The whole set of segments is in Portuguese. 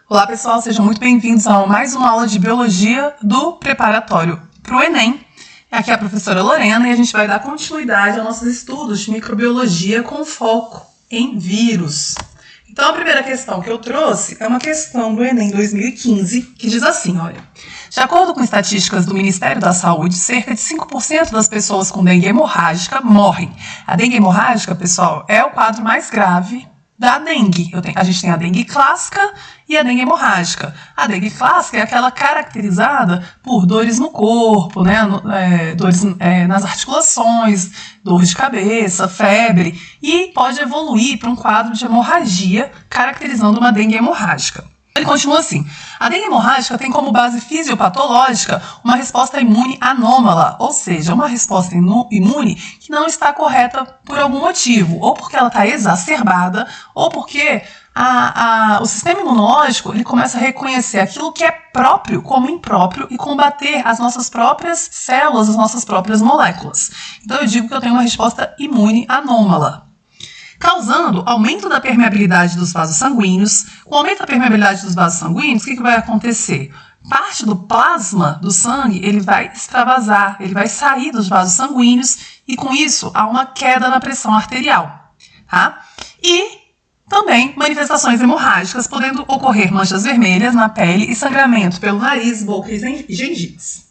Olá pessoal, sejam muito bem-vindos a mais uma aula de Biologia do preparatório para o Enem. Aqui é a professora Lorena e a gente vai dar continuidade aos nossos estudos de microbiologia com foco em vírus. Então a primeira questão que eu trouxe é uma questão do Enem 2015 que diz assim, olha: de acordo com estatísticas do Ministério da Saúde, cerca de 5% das pessoas com dengue hemorrágica morrem. A dengue hemorrágica, pessoal, é o quadro mais grave da dengue. A gente tem a dengue clássica e a dengue hemorrágica. A dengue clássica é aquela caracterizada por dores no corpo, né? Dores nas articulações, dor de cabeça, febre, e pode evoluir para um quadro de hemorragia, caracterizando uma dengue hemorrágica. Ele continua assim: a dengue hemorrágica tem como base fisiopatológica uma resposta imune anômala, ou seja, uma resposta imune que não está correta por algum motivo, ou porque ela está exacerbada, ou porque o sistema imunológico ele começa a reconhecer aquilo que é próprio como impróprio e combater as nossas próprias células, as nossas próprias moléculas. Então eu digo que eu tenho uma resposta imune anômala, causando aumento da permeabilidade dos vasos sanguíneos. Com o aumento da permeabilidade dos vasos sanguíneos, o que vai acontecer? Parte do plasma do sangue ele vai extravasar, ele vai sair dos vasos sanguíneos e com isso há uma queda na pressão arterial. Tá? E também manifestações hemorrágicas, podendo ocorrer manchas vermelhas na pele e sangramento pelo nariz, boca e gengivas.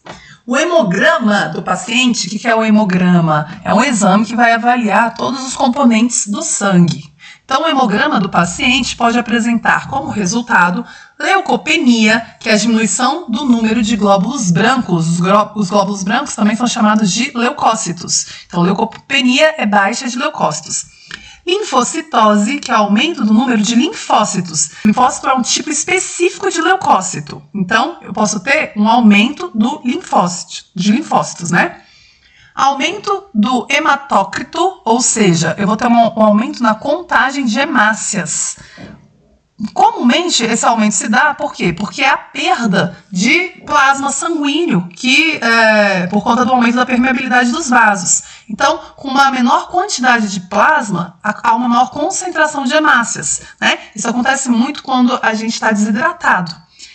O hemograma do paciente, o que é o hemograma? É um exame que vai avaliar todos os componentes do sangue. Então, o hemograma do paciente pode apresentar como resultado leucopenia, que é a diminuição do número de glóbulos brancos. Os glóbulos brancos também são chamados de leucócitos. Então, leucopenia é baixa de leucócitos. Linfocitose, que é o aumento do número de linfócitos. Linfócito é um tipo específico de leucócito. Então, eu posso ter um aumento de linfócitos, né? Aumento do hematócrito, ou seja, eu vou ter um aumento na contagem de hemácias. Comumente, esse aumento se dá por quê? Porque é a perda de plasma sanguíneo por conta do aumento da permeabilidade dos vasos. Então, com uma menor quantidade de plasma, há uma maior concentração de hemácias, né? Isso acontece muito quando a gente está desidratado.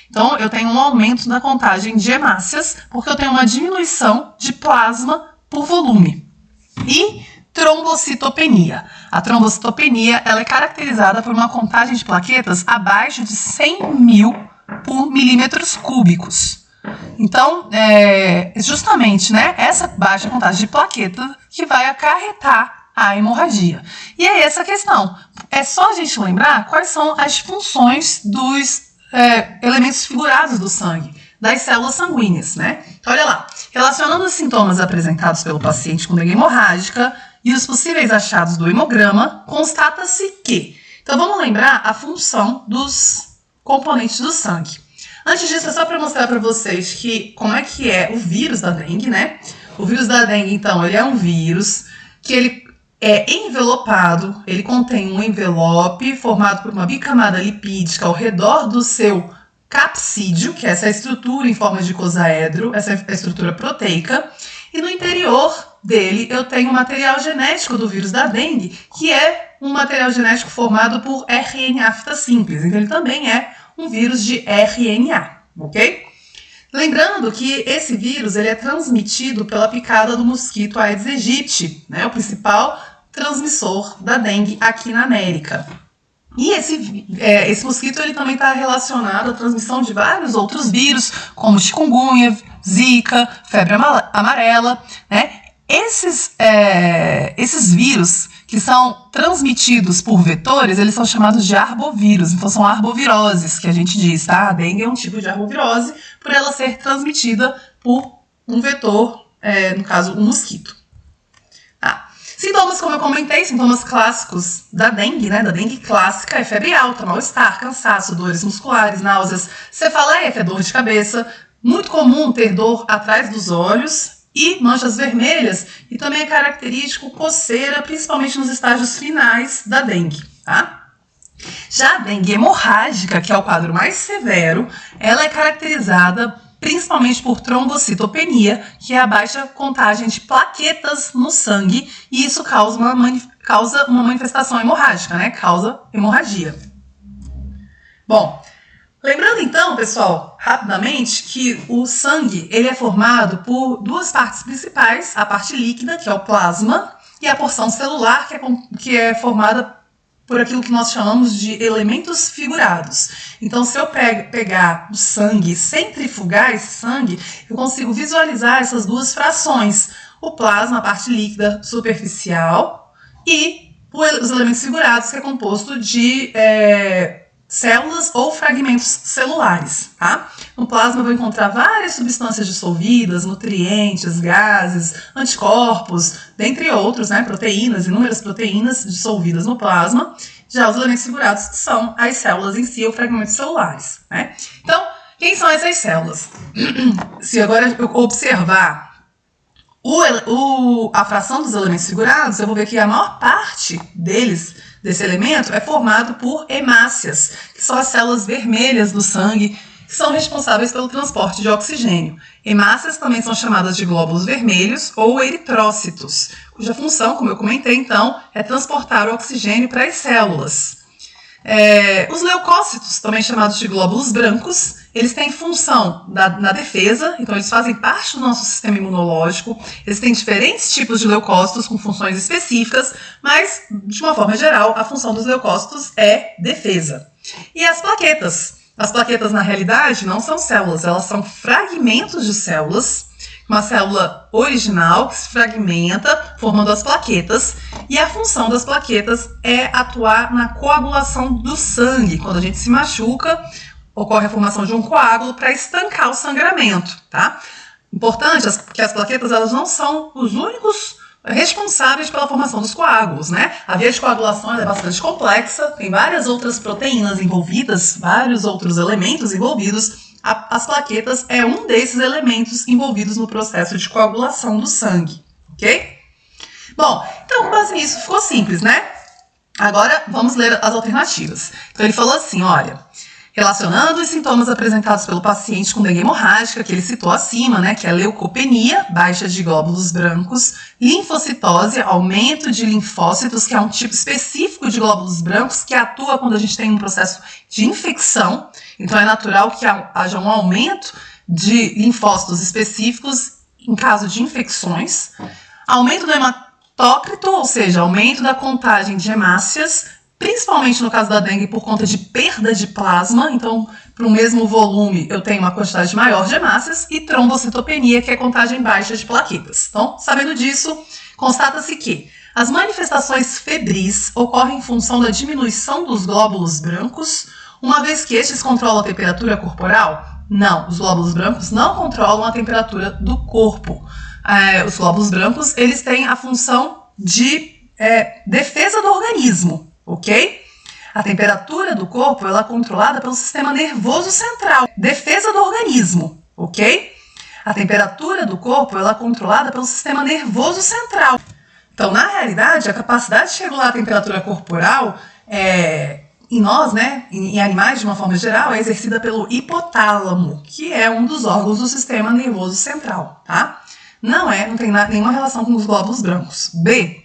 Então, eu tenho um aumento na contagem de hemácias, porque eu tenho uma diminuição de plasma por volume. E trombocitopenia. A trombocitopenia ela é caracterizada por uma contagem de plaquetas abaixo de 100 mil por milímetros cúbicos. Então, justamente, né, essa baixa contagem de plaquetas que vai acarretar a hemorragia. E é essa a questão. É só a gente lembrar quais são as funções dos elementos figurados do sangue, das células sanguíneas, né? Então, olha lá. Relacionando os sintomas apresentados pelo paciente com dengue hemorrágica e os possíveis achados do hemograma, constata-se que... Então, vamos lembrar a função dos componentes do sangue. Antes disso, é só para mostrar para vocês como é que é o vírus da dengue, né? O vírus da dengue, então, ele é um vírus que ele é envelopado, ele contém um envelope formado por uma bicamada lipídica ao redor do seu capsídeo, que é essa estrutura em forma de icosaedro, essa estrutura proteica, e no interior dele eu tenho o material genético do vírus da dengue, que é um material genético formado por RNA fita simples, então ele também é um vírus de RNA, ok? Lembrando que esse vírus ele é transmitido pela picada do mosquito Aedes aegypti, né, o principal transmissor da dengue aqui na América. E esse mosquito ele também está relacionado à transmissão de vários outros vírus, como chikungunya, zika, febre amarela, né? Esses vírus que são transmitidos por vetores, eles são chamados de arbovírus, então são arboviroses, que a gente diz, tá? A dengue é um tipo de arbovirose, por ela ser transmitida por um vetor, no caso, um mosquito. Sintomas, como eu comentei, sintomas clássicos da dengue, né? Da dengue clássica é febre alta, mal-estar, cansaço, dores musculares, náuseas, cefaleia, que é dor de cabeça. Muito comum ter dor atrás dos olhos e manchas vermelhas. E também é característico coceira, principalmente nos estágios finais da dengue, tá? Já a dengue hemorrágica, que é o quadro mais severo, ela é caracterizada principalmente por trombocitopenia, que é a baixa contagem de plaquetas no sangue, e isso causa uma manifestação hemorrágica, né? Causa hemorragia. Bom, Lembrando então, pessoal, rapidamente, que o sangue ele é formado por duas partes principais, a parte líquida, que é o plasma, e a porção celular, que é formada por aquilo que nós chamamos de elementos figurados. Então, se eu pegar o sangue, centrifugar esse sangue, eu consigo visualizar essas duas frações. O plasma, a parte líquida superficial, e os elementos figurados, que é composto de células ou fragmentos celulares. Tá? No plasma eu vou encontrar várias substâncias dissolvidas, nutrientes, gases, anticorpos, dentre outros, né, proteínas, inúmeras proteínas dissolvidas no plasma. Já os elementos figurados são as células em si ou fragmentos celulares. Né? Então, quem são essas células? Se agora eu observar a fração dos elementos figurados, eu vou ver que a maior parte desse elemento é formado por hemácias, que são as células vermelhas do sangue, que são responsáveis pelo transporte de oxigênio. Hemácias também são chamadas de glóbulos vermelhos ou eritrócitos, cuja função, como eu comentei então, é transportar o oxigênio para as células. Os leucócitos, também chamados de glóbulos brancos, eles têm função na defesa, então eles fazem parte do nosso sistema imunológico, eles têm diferentes tipos de leucócitos com funções específicas, mas, de uma forma geral, a função dos leucócitos é defesa. E as plaquetas? As plaquetas, na realidade, não são células, elas são fragmentos de células, uma célula original que se fragmenta, formando as plaquetas, e a função das plaquetas é atuar na coagulação do sangue. Quando a gente se machuca, ocorre a formação de um coágulo para estancar o sangramento, tá? Importante que as plaquetas elas não são os únicos responsáveis pela formação dos coágulos, né? A via de coagulação é bastante complexa, tem várias outras proteínas envolvidas, vários outros elementos envolvidos. As plaquetas é um desses elementos envolvidos no processo de coagulação do sangue, ok? Bom, então com base nisso ficou simples, né? Agora vamos ler as alternativas. Então ele falou assim, olha, relacionando os sintomas apresentados pelo paciente com dengue hemorrágica, que ele citou acima, né, que é leucopenia, baixa de glóbulos brancos, linfocitose, aumento de linfócitos, que é um tipo específico de glóbulos brancos que atua quando a gente tem um processo de infecção. Então é natural que haja um aumento de linfócitos específicos em caso de infecções. Aumento do hematócrito, ou seja, aumento da contagem de hemácias, principalmente no caso da dengue por conta de perda de plasma. Então, para o mesmo volume, eu tenho uma quantidade maior de hemácias. E trombocitopenia, que é contagem baixa de plaquetas. Então, sabendo disso, constata-se que as manifestações febris ocorrem em função da diminuição dos glóbulos brancos, uma vez que estes controlam a temperatura corporal. Não, os glóbulos brancos não controlam a temperatura do corpo. Os glóbulos brancos, eles têm a função de defesa do organismo, ok? A temperatura do corpo, ela é controlada pelo sistema nervoso central. Defesa do organismo, ok? A temperatura do corpo, ela é controlada pelo sistema nervoso central. Então, na realidade, a capacidade de regular a temperatura corporal em nós, né, em animais de uma forma geral, é exercida pelo hipotálamo, que é um dos órgãos do sistema nervoso central, tá? Não tem nenhuma relação com os glóbulos brancos. B.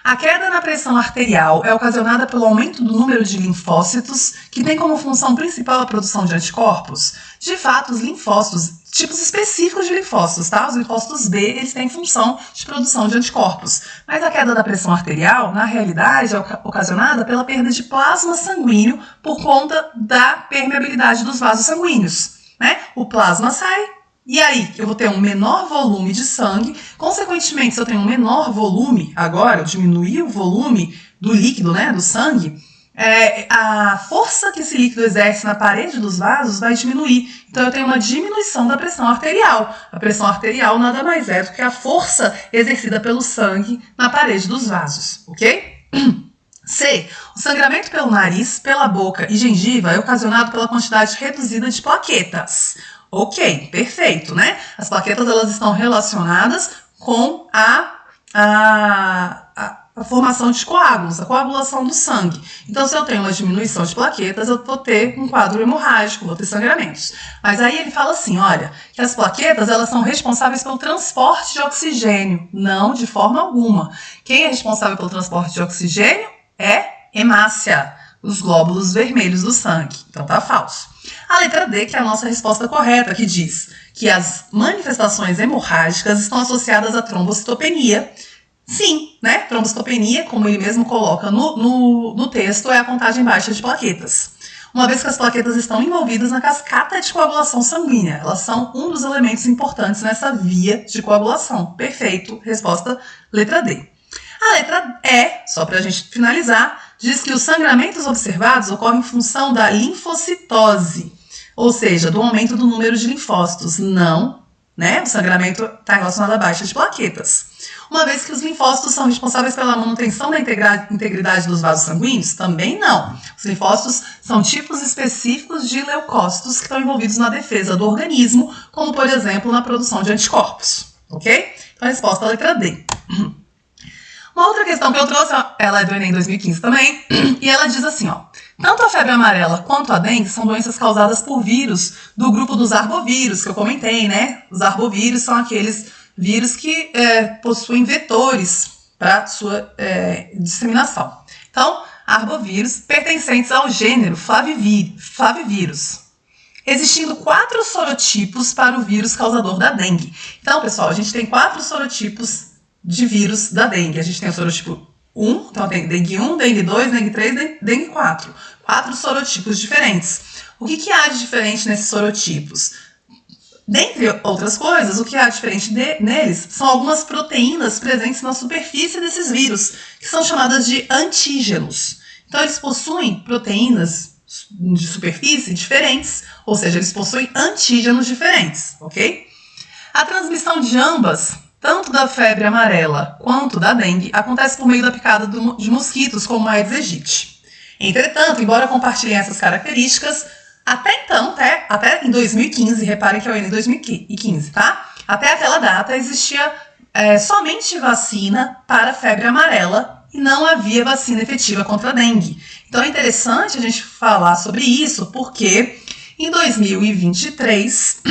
A queda na pressão arterial é ocasionada pelo aumento do número de linfócitos, que tem como função principal a produção de anticorpos. De fato, os linfócitos, tipos específicos de linfócitos, tá? Os linfócitos B, eles têm função de produção de anticorpos. Mas a queda da pressão arterial, na realidade, é ocasionada pela perda de plasma sanguíneo por conta da permeabilidade dos vasos sanguíneos, né? O plasma sai, e aí eu vou ter um menor volume de sangue. Consequentemente, se eu tenho um menor volume, agora eu diminuir o volume do líquido, né, do sangue, a força que esse líquido exerce na parede dos vasos vai diminuir. Então eu tenho uma diminuição da pressão arterial. A pressão arterial nada mais é do que a força exercida pelo sangue na parede dos vasos, ok? C. O sangramento pelo nariz, pela boca e gengiva é ocasionado pela quantidade reduzida de plaquetas. Ok, perfeito, né? As plaquetas elas estão relacionadas com a formação de coágulos, a coagulação do sangue. Então, se eu tenho uma diminuição de plaquetas, eu vou ter um quadro hemorrágico, vou ter sangramentos. Mas aí ele fala assim, olha, que as plaquetas elas são responsáveis pelo transporte de oxigênio. Não, de forma alguma. Quem é responsável pelo transporte de oxigênio é hemácia. os glóbulos vermelhos do sangue. Então tá falso. A letra D, que é a nossa resposta correta, que diz que as manifestações hemorrágicas estão associadas à trombocitopenia. Sim, né? Trombocitopenia, como ele mesmo coloca no texto, é a contagem baixa de plaquetas. Uma vez que as plaquetas estão envolvidas na cascata de coagulação sanguínea. Elas são um dos elementos importantes nessa via de coagulação. Perfeito. Resposta letra D. A letra E, só para a gente finalizar, diz que os sangramentos observados ocorrem em função da linfocitose, ou seja, do aumento do número de linfócitos. Não, né? O sangramento está relacionado à baixa de plaquetas. Uma vez que os linfócitos são responsáveis pela manutenção da integridade dos vasos sanguíneos, também não. Os linfócitos são tipos específicos de leucócitos que estão envolvidos na defesa do organismo, como, por exemplo, na produção de anticorpos. Ok? Então, a resposta é a letra D. Uma outra questão que eu trouxe, ela é do Enem 2015 também, e ela diz assim, ó. Tanto a febre amarela quanto a dengue são doenças causadas por vírus do grupo dos arbovírus, que eu comentei, né? Os arbovírus são aqueles vírus que possuem vetores para sua disseminação. Então, arbovírus pertencentes ao gênero Flavivírus, existindo 4 sorotipos para o vírus causador da dengue. Então, pessoal, a gente tem 4 sorotipos de vírus da dengue. A gente tem o sorotipo 1, então tem dengue 1, dengue 2, dengue 3, dengue 4. 4 sorotipos diferentes. O que há de diferente nesses sorotipos? Dentre outras coisas, o que há diferente neles são algumas proteínas presentes na superfície desses vírus, que são chamadas de antígenos. Então, eles possuem proteínas de superfície diferentes, ou seja, eles possuem antígenos diferentes, ok? A transmissão de ambas, tanto da febre amarela quanto da dengue, acontece por meio da picada de mosquitos, como a Aedes aegypti. Entretanto, embora compartilhem essas características, até então, até em 2015, reparem que é o Enem 2015, tá? Até aquela data existia somente vacina para a febre amarela e não havia vacina efetiva contra a dengue. Então é interessante a gente falar sobre isso porque em 2023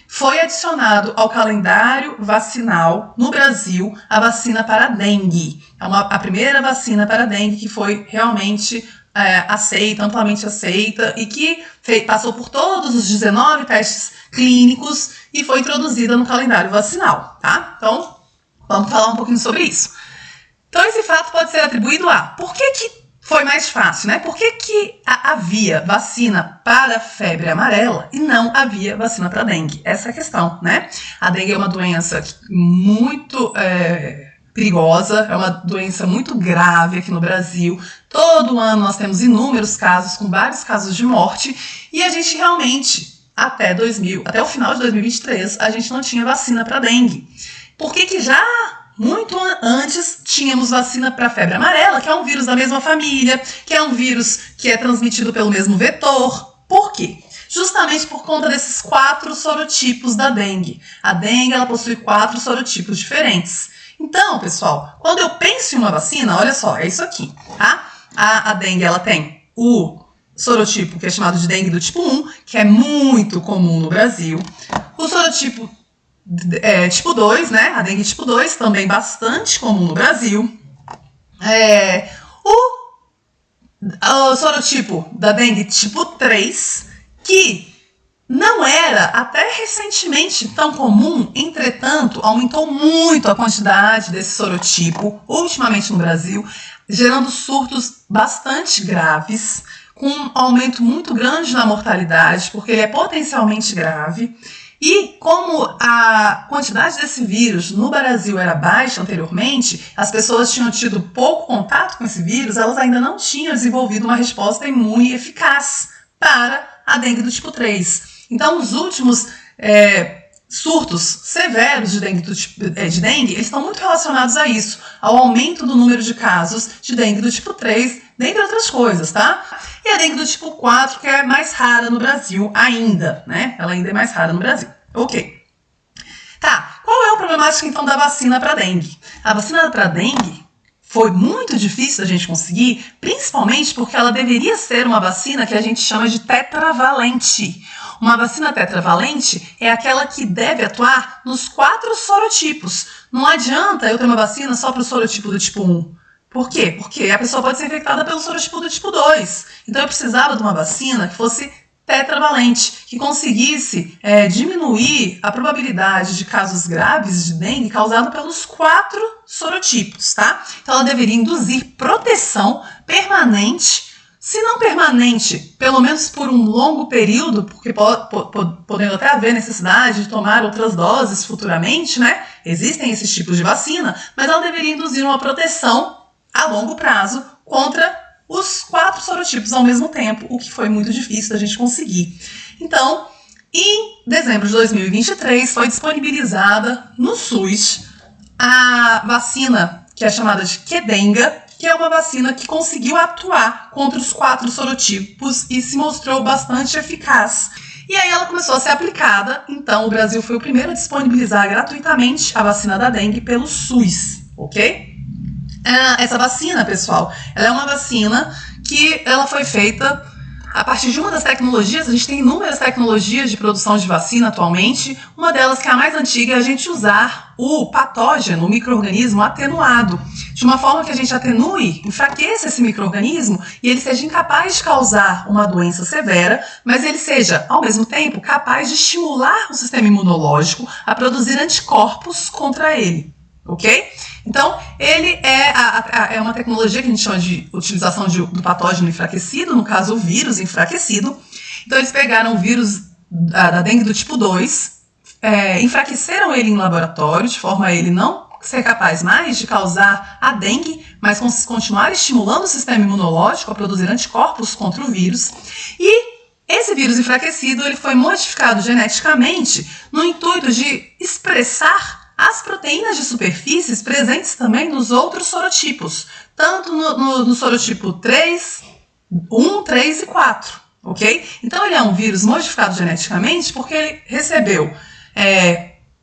foi adicionado ao calendário vacinal no Brasil a vacina para a dengue. É a primeira vacina para a dengue que foi realmente aceita, amplamente aceita e que passou por todos os 19 testes clínicos e foi introduzida no calendário vacinal, tá? Então, vamos falar um pouquinho sobre isso. Então, esse fato pode ser atribuído a... Por que foi mais fácil, né? Por que havia vacina para a febre amarela e não havia vacina para a dengue? Essa é a questão, né? A dengue é uma doença muito... perigosa, é uma doença muito grave aqui no Brasil. Todo ano nós temos inúmeros casos, com vários casos de morte, e a gente realmente, até o final de 2023, a gente não tinha vacina para dengue. Por que já muito antes tínhamos vacina para a febre amarela, que é um vírus da mesma família, que é um vírus que é transmitido pelo mesmo vetor? Por quê? Justamente por conta desses 4 sorotipos da dengue. A dengue, ela possui 4 sorotipos diferentes. Então, pessoal, quando eu penso em uma vacina, olha só, é isso aqui, tá? A dengue, ela tem o sorotipo, que é chamado de dengue do tipo 1, que é muito comum no Brasil. O sorotipo tipo 2, né? A dengue tipo 2, também bastante comum no Brasil. O sorotipo da dengue tipo 3, que não era até recentemente tão comum, entretanto, aumentou muito a quantidade desse sorotipo, ultimamente no Brasil, gerando surtos bastante graves, com um aumento muito grande na mortalidade, porque ele é potencialmente grave. E como a quantidade desse vírus no Brasil era baixa anteriormente, as pessoas tinham tido pouco contato com esse vírus, elas ainda não tinham desenvolvido uma resposta imune eficaz para a dengue do tipo 3. Então, os últimos surtos severos de dengue, eles estão muito relacionados a isso, ao aumento do número de casos de dengue do tipo 3, dentre outras coisas, tá? E a dengue do tipo 4, que é mais rara no Brasil ainda, né? Ela ainda é mais rara no Brasil. Ok. Tá, qual é a problemática, então, da vacina para dengue? A vacina para dengue foi muito difícil da gente conseguir, principalmente porque ela deveria ser uma vacina que a gente chama de tetravalente. Uma vacina tetravalente é aquela que deve atuar nos 4 sorotipos. Não adianta eu ter uma vacina só para o sorotipo do tipo 1. Por quê? Porque a pessoa pode ser infectada pelo sorotipo do tipo 2. Então eu precisava de uma vacina que fosse tetravalente, que conseguisse diminuir a probabilidade de casos graves de dengue causado pelos 4 sorotipos, tá? Então ela deveria induzir proteção permanente, se não permanente, pelo menos por um longo período, porque podendo até haver necessidade de tomar outras doses futuramente, né? Existem esses tipos de vacina, mas ela deveria induzir uma proteção a longo prazo contra os 4 sorotipos ao mesmo tempo, o que foi muito difícil da gente conseguir. Então, em dezembro de 2023, foi disponibilizada no SUS a vacina que é chamada de Qdenga, que é uma vacina que conseguiu atuar contra os 4 sorotipos e se mostrou bastante eficaz. E aí ela começou a ser aplicada, então o Brasil foi o primeiro a disponibilizar gratuitamente a vacina da dengue pelo SUS, ok? Essa vacina, pessoal, ela é uma vacina que ela foi feita a partir de uma das tecnologias. A gente tem inúmeras tecnologias de produção de vacina atualmente. Uma delas, que é a mais antiga, é a gente usar o patógeno, o micro-organismo atenuado, de uma forma que a gente atenue, enfraqueça esse micro-organismo e ele seja incapaz de causar uma doença severa, mas ele seja, ao mesmo tempo, capaz de estimular o sistema imunológico a produzir anticorpos contra ele. Ok? Então, ele é uma tecnologia que a gente chama de utilização do patógeno enfraquecido, no caso, o vírus enfraquecido. Então, eles pegaram o vírus da dengue do tipo 2, enfraqueceram ele em laboratório, de forma a ele não ser capaz mais de causar a dengue, mas continuar estimulando o sistema imunológico a produzir anticorpos contra o vírus. E esse vírus enfraquecido ele foi modificado geneticamente no intuito de expressar as proteínas de superfícies presentes também nos outros sorotipos, tanto no sorotipo 3, 1, 3 e 4, ok? Então ele é um vírus modificado geneticamente porque ele recebeu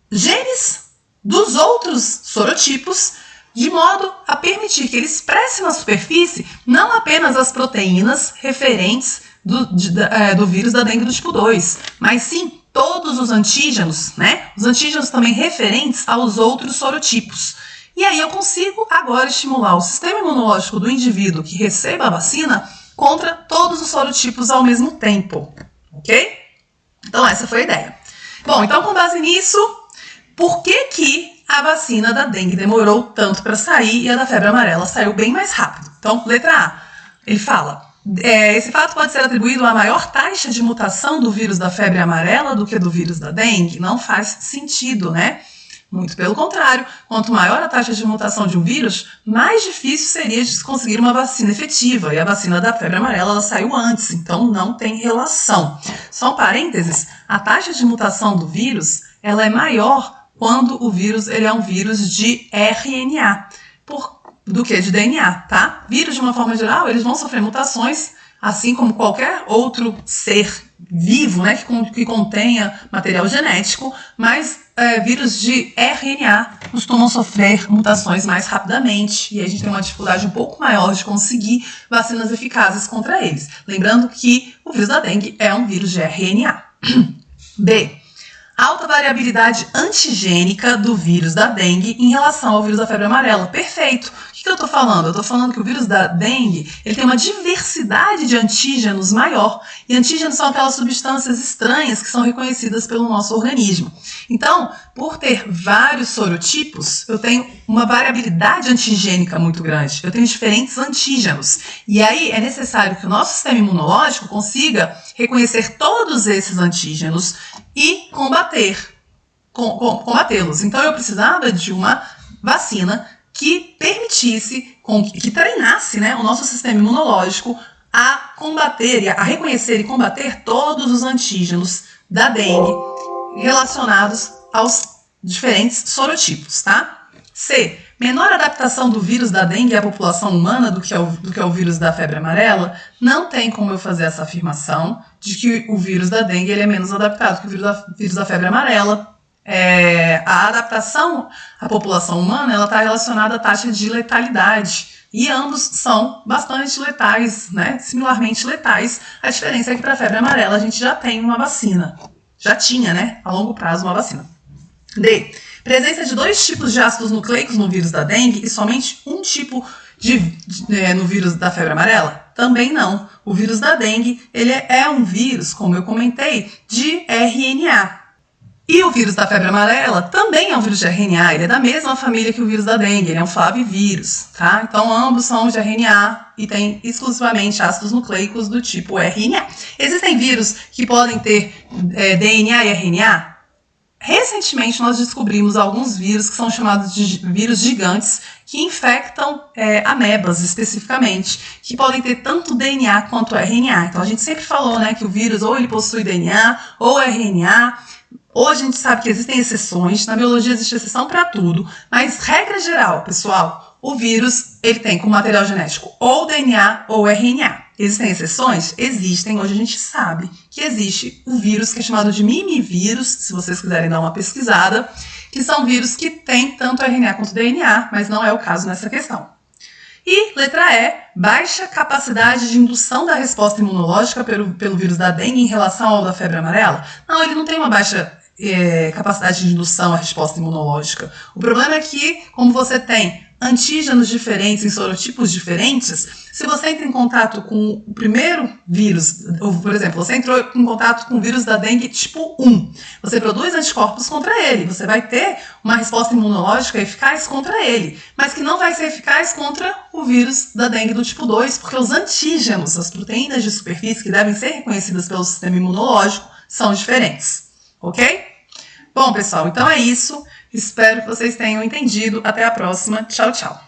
genes dos outros sorotipos, de modo a permitir que ele expresse na superfície não apenas as proteínas referentes do vírus da dengue do tipo 2, mas sim todos os antígenos, né? Os antígenos também referentes aos outros sorotipos. E aí eu consigo agora estimular o sistema imunológico do indivíduo que receba a vacina contra todos os sorotipos ao mesmo tempo, ok? Então essa foi a ideia. Bom, então com base nisso, por que a vacina da dengue demorou tanto para sair e a da febre amarela saiu bem mais rápido? Então, letra A, ele fala: esse fato pode ser atribuído à maior taxa de mutação do vírus da febre amarela do que do vírus da dengue? Não faz sentido, né? Muito pelo contrário, quanto maior a taxa de mutação de um vírus, mais difícil seria de se conseguir uma vacina efetiva. E a vacina da febre amarela ela saiu antes, então não tem relação. Só um parênteses, a taxa de mutação do vírus ela é maior quando o vírus ele é um vírus de RNA. Do que de DNA, tá? Vírus, de uma forma geral, eles vão sofrer mutações, assim como qualquer outro ser vivo, né, que contenha material genético, mas vírus de RNA costumam sofrer mutações mais rapidamente, e a gente tem uma dificuldade um pouco maior de conseguir vacinas eficazes contra eles. Lembrando que o vírus da dengue é um vírus de RNA. B. Alta variabilidade antigênica do vírus da dengue em relação ao vírus da febre amarela. Perfeito. O que eu estou falando? Eu estou falando que o vírus da dengue ele tem uma diversidade de antígenos maior. E antígenos são aquelas substâncias estranhas que são reconhecidas pelo nosso organismo. Então, por ter vários sorotipos, eu tenho uma variabilidade antigênica muito grande. Eu tenho diferentes antígenos. E aí é necessário que o nosso sistema imunológico consiga reconhecer todos esses antígenos e combatê-los. Então eu precisava de uma vacina que permitisse, que treinasse, né, o nosso sistema imunológico a combater, a reconhecer e combater todos os antígenos da dengue relacionados aos diferentes sorotipos, tá? C. Menor adaptação do vírus da dengue à população humana do que é o vírus da febre amarela. Não tem como eu fazer essa afirmação de que o vírus da dengue ele é menos adaptado que o vírus da febre amarela. A adaptação à população humana está relacionada à taxa de letalidade. E ambos são bastante letais, né? Similarmente letais. A diferença é que para a febre amarela a gente já tem uma vacina. Já tinha, né? A longo prazo uma vacina. D. Presença de 2 tipos de ácidos nucleicos no vírus da dengue e somente um tipo no vírus da febre amarela? Também não. O vírus da dengue, ele é um vírus, como eu comentei, de RNA. E o vírus da febre amarela também é um vírus de RNA, ele é da mesma família que o vírus da dengue, ele é um flavivírus, tá? Então ambos são de RNA e tem exclusivamente ácidos nucleicos do tipo RNA. Existem vírus que podem ter DNA e RNA? Recentemente nós descobrimos alguns vírus que são chamados de vírus gigantes que infectam amebas especificamente, que podem ter tanto DNA quanto RNA. Então a gente sempre falou, né, que o vírus ou ele possui DNA ou RNA. Hoje a gente sabe que existem exceções, na biologia existe exceção para tudo, mas regra geral, pessoal, o vírus ele tem como material genético ou DNA ou RNA. Existem exceções? Existem. Hoje a gente sabe que existe o vírus que é chamado de mimivírus, se vocês quiserem dar uma pesquisada, que são vírus que têm tanto RNA quanto DNA, mas não é o caso nessa questão. E, letra E, baixa capacidade de indução da resposta imunológica pelo vírus da dengue em relação ao da febre amarela? Não, ele não tem uma baixa capacidade de indução à resposta imunológica. O problema é que, como você tem antígenos diferentes em sorotipos diferentes, se você entra em contato com o primeiro vírus, ou, por exemplo, você entrou em contato com o vírus da dengue tipo 1, você produz anticorpos contra ele, você vai ter uma resposta imunológica eficaz contra ele, mas que não vai ser eficaz contra o vírus da dengue do tipo 2, porque os antígenos, as proteínas de superfície que devem ser reconhecidas pelo sistema imunológico, são diferentes. Ok? Bom, pessoal, então é isso. Espero que vocês tenham entendido. Até a próxima. Tchau, tchau.